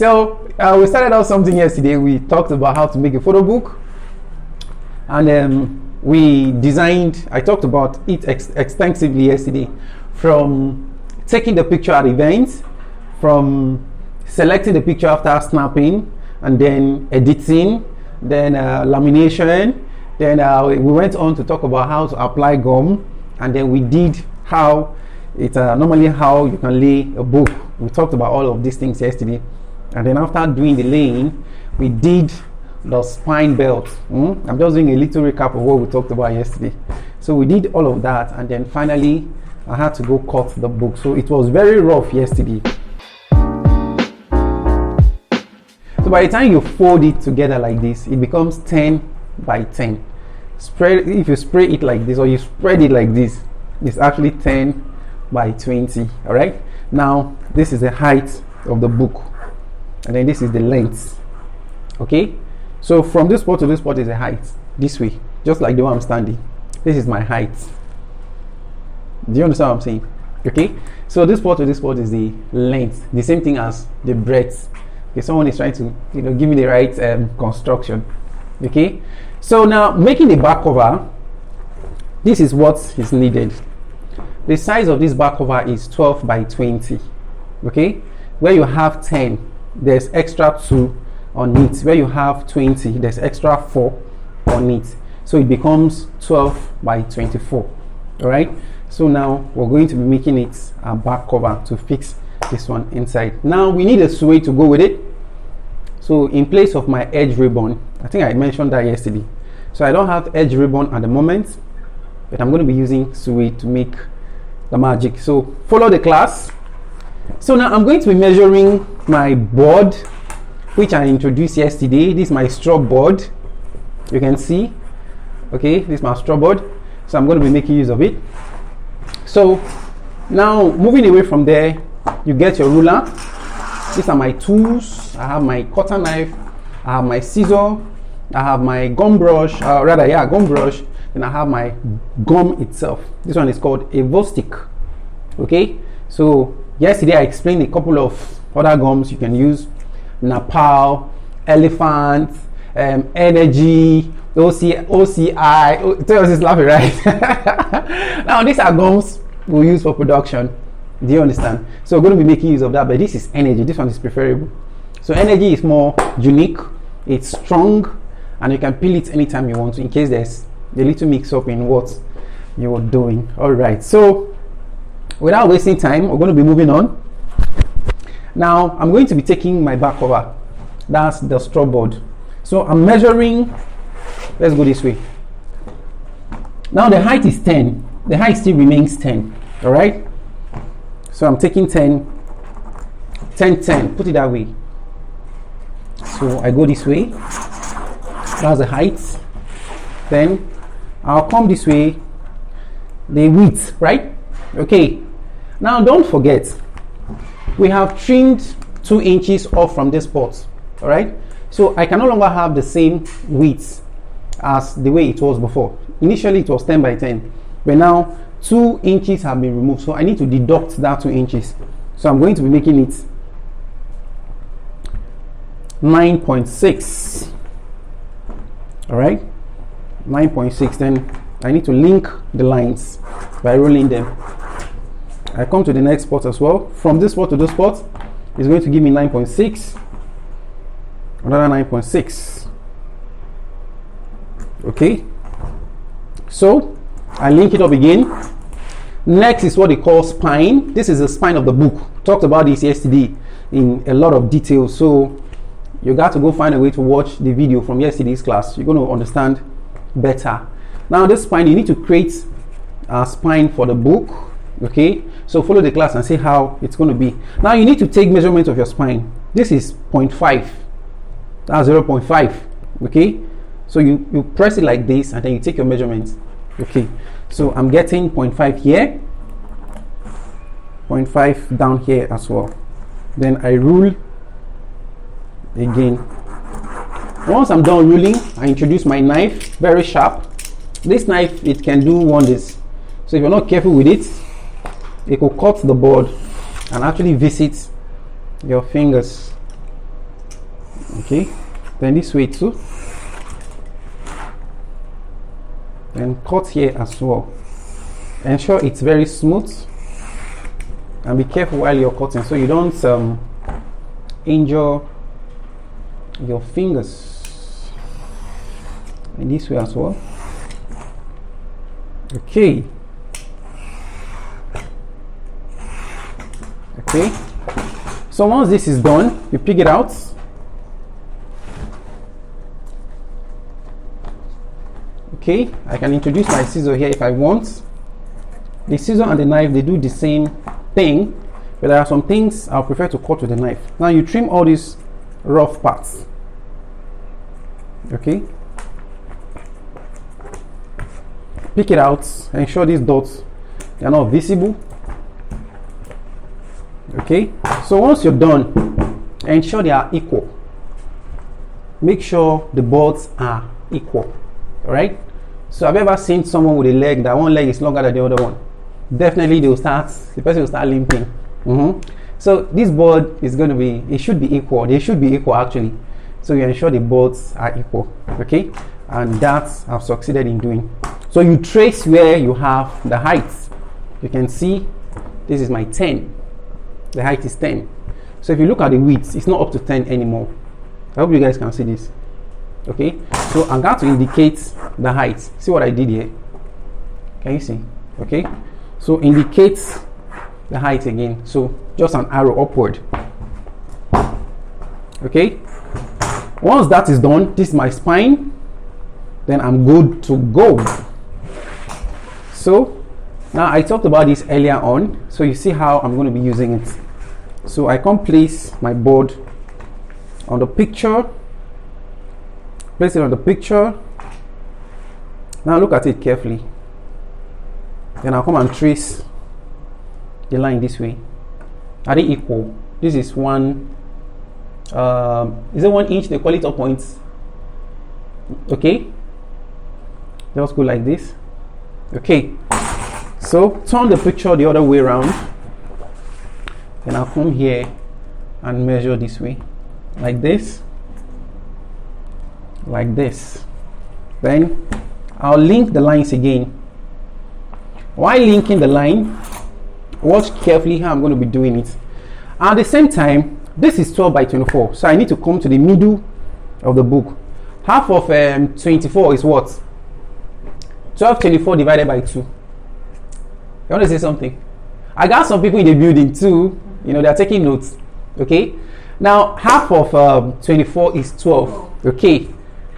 So we started out something yesterday. We talked about how to make a photo book, and I talked about it extensively yesterday, from taking the picture at events, from selecting the picture after snapping, and then editing, then lamination, then we went on to talk about how to apply gum, and then we did how it normally how you can lay a book. We talked about all of these things yesterday, and then after doing the laying, we did the spine belt. I'm just doing a little recap of what we talked about yesterday. So we did all of that, and then finally I had to go cut the book. So it was very rough yesterday. So by the time you fold it together like this, it becomes 10 by 10. If you spray it like this, or you spread it like this, it's actually 10 by 20. All right, now this is the height of the book, and then this is the length. Okay, so from this spot to this spot is the height, this way, just like the one I'm standing. This is my height. Do you understand what I'm saying? Okay, so this spot to this spot is the length, the same thing as the breadth. Okay, someone is trying to give me the right construction. Okay, so now making the back cover, this is what is needed. The size of this back cover is 12 by 20. Okay, where you have 10, there's extra 2 on it. Where you have 20, there's extra 4 on it. So it becomes 12 by 24. All right, so now we're going to be making it a back cover to fix this one inside. Now we need a suede to go with it. So in place of my edge ribbon, I think I mentioned that yesterday, so I don't have edge ribbon at the moment, but I'm going to be using suede to make the magic. So follow the class. So now I'm going to be measuring my board, which I introduced yesterday. This is my straw board, you can see. Okay, this is my straw board, so I'm going to be making use of it. So now moving away from there, you get your ruler. These are my tools. I have my cutter knife, I have my scissor, I have my gum brush, gum brush, and I have my gum itself. This one is called a stick. Okay, so yesterday I explained a couple of other gums you can use: Napal, Elephant, Energy, OCI. Tell us is laughing, right? Now these are gums we use for production. Do you understand? So we're going to be making use of that, but this is Energy. This one is preferable. So Energy is more unique, it's strong, and you can peel it anytime you want to, in case there's a little mix up in what you're doing. All right, so without wasting time, we're going to be moving on. Now I'm going to be taking my back cover, that's the straw board. So I'm measuring, let's go this way. Now the height is 10, the height still remains 10. All right, so I'm taking 10, 10, 10, put it that way. So I go this way, that's the height. Then I'll come this way, the width, right? Okay, now don't forget, we have trimmed 2 inches off from this spot. All right, so I can no longer have the same width as the way it was before. Initially it was 10 by 10, but now 2 inches have been removed, so I need to deduct that 2 inches. So I'm going to be making it 9.6. all right, 9.6. Then I need to link the lines by rolling them. I come to the next spot as well. From this spot to this spot is going to give me 9.6, another 9.6. okay, so I link it up again. Next is what they call spine. This is the spine of the book. Talked about this yesterday in a lot of detail, so you got to go find a way to watch the video from yesterday's class. You're going to understand better. Now this spine, you need to create a spine for the book. Okay, so follow the class and see how it's going to be. Now you need to take measurement of your spine. This is 0.5, that's 0.5. okay, so you press it like this, and then you take your measurements. Okay, so I'm getting 0.5 here, 0.5 down here as well. Then I rule again. Once I'm done ruling, I introduce my knife, very sharp. This knife, it can do wonders. So if you're not careful with it, it could cut the board and actually visit your fingers. Okay, then this way too, and cut here as well. Ensure it's very smooth, and be careful while you're cutting so you don't injure your fingers. And this way as well. Okay. Okay, so once this is done, you pick it out. Okay, I can introduce my scissor here if I want. The scissor and the knife, they do the same thing, but there are some things I'll prefer to cut with the knife. Now you trim all these rough parts. Okay, pick it out, ensure these dots, they are not visible. Okay, so once you're done, ensure they are equal. Make sure the boards are equal. All right, so have you ever seen someone with a leg that one leg is longer than the other one? Definitely the person will start limping. So this board is going to be, it should be equal. They should be equal actually. So you ensure the boards are equal. Okay, and that I've succeeded in doing. So you trace where you have the height. You can see this is my 10. The height is 10. So if you look at the width, it's not up to 10 anymore. I hope you guys can see this. Okay, so I'm going to indicate the height. See what I did here? Can you see? Okay, so indicate the height again. So just an arrow upward. Okay, once that is done, this is my spine. Then I'm good to go. So now I talked about this earlier on. So you see how I'm going to be using it. So I can place my board on the picture. Place it on the picture. Now look at it carefully. Then I'll come and trace the line this way. Are they equal? This is one. Is it 1 inch? They call it up points. Okay. Just go like this. Okay. So turn the picture the other way around. Then I'll come here and measure this way, like this, like this. Then I'll link the lines again. While linking the line, watch carefully how I'm going to be doing it. At the same time, this is 12 by 24, so I need to come to the middle of the book. Half of 24 is what? 1224 divided by 2. You want to say something? I got some people in the building too. You know, they're taking notes. Okay, now half of 24 is 12. Okay,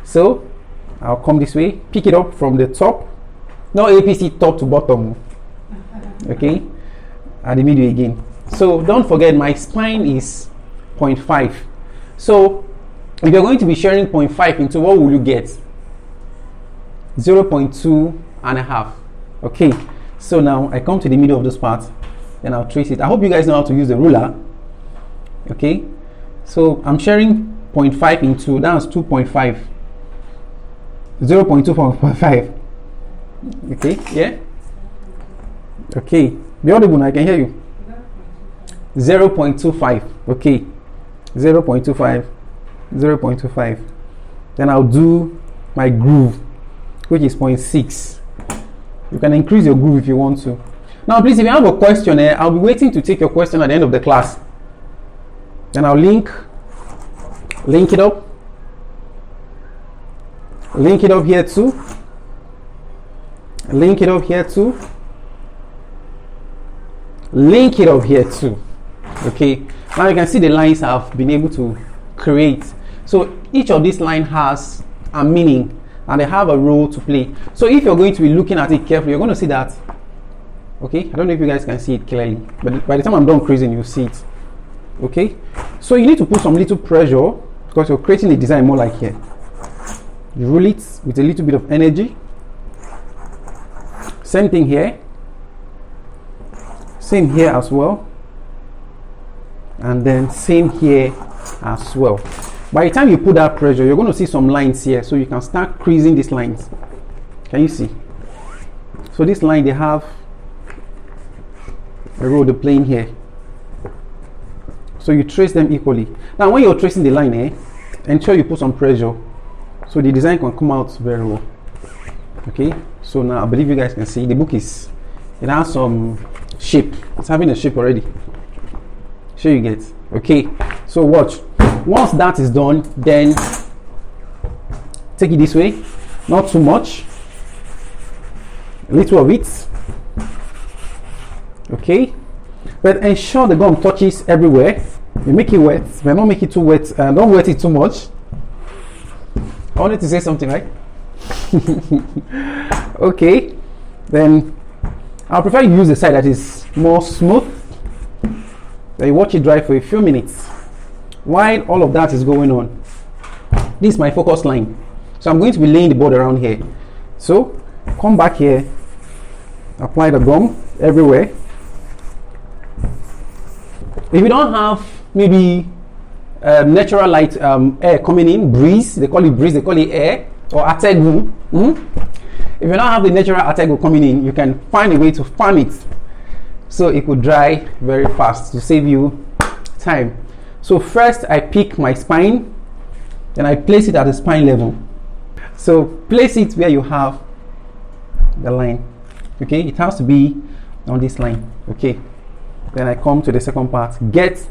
so I'll come this way, pick it up from the top, no APC, top to bottom. Okay, at the middle again. So don't forget, my spine is 0.5. So if you're going to be sharing 0.5 into, what will you get? 0.2 and a half. Okay, so now I come to the middle of this part. Then I'll trace it. I hope you guys know how to use the ruler. Okay, so I'm sharing 0.5 into, that's 2.5. 0.2.5. Okay, yeah. Okay, be audible, I can hear you. 0.25. Okay, 0.25, 0.25. Then I'll do my groove, which is 0.6. You can increase your groove if you want to. Now please, if you have a question, I'll be waiting to take your question at the end of the class. Then I'll link it up here too, link it up here too, link it up here too. Okay, now you can see the lines I've been able to create. So each of these lines has a meaning and they have a role to play. So if you're going to be looking at it carefully, you're going to see that. Okay, I don't know if you guys can see it clearly, but by the time I'm done creasing, you'll see it. Okay, so you need to put some little pressure because you're creating the design more like here. You roll it with a little bit of energy. Same thing here, same here as well, and then same here as well. By the time you put that pressure, you're going to see some lines here, so you can start creasing these lines. Can you see? So this line, they have a role to play in here, so you trace them equally. Now when you're tracing the line, ensure you put some pressure so the design can come out very well. Okay, so now I believe you guys can see the book is, it has some shape, it's having a shape already. Sure you get. Okay, so watch. Once that is done, then take it this way, not too much, a little of it. Okay, but ensure the gum touches everywhere. You make it wet, but not make it too wet, and don't wet it too much. I wanted to say something, right? Okay, then I prefer you use the side that is more smooth. Then you watch it dry for a few minutes. While all of that is going on, this is my focus line. So I'm going to be laying the board around here. So come back here, apply the gum everywhere. If you don't have maybe natural light, air coming in, breeze, they call it air, or ategu. If you don't have the natural ategu coming in, you can find a way to fan it so it could dry very fast to save you time. So first I pick my spine, then I place it at the spine level. So place it where you have the line. Okay, it has to be on this line. Okay, then I come to the second part. Get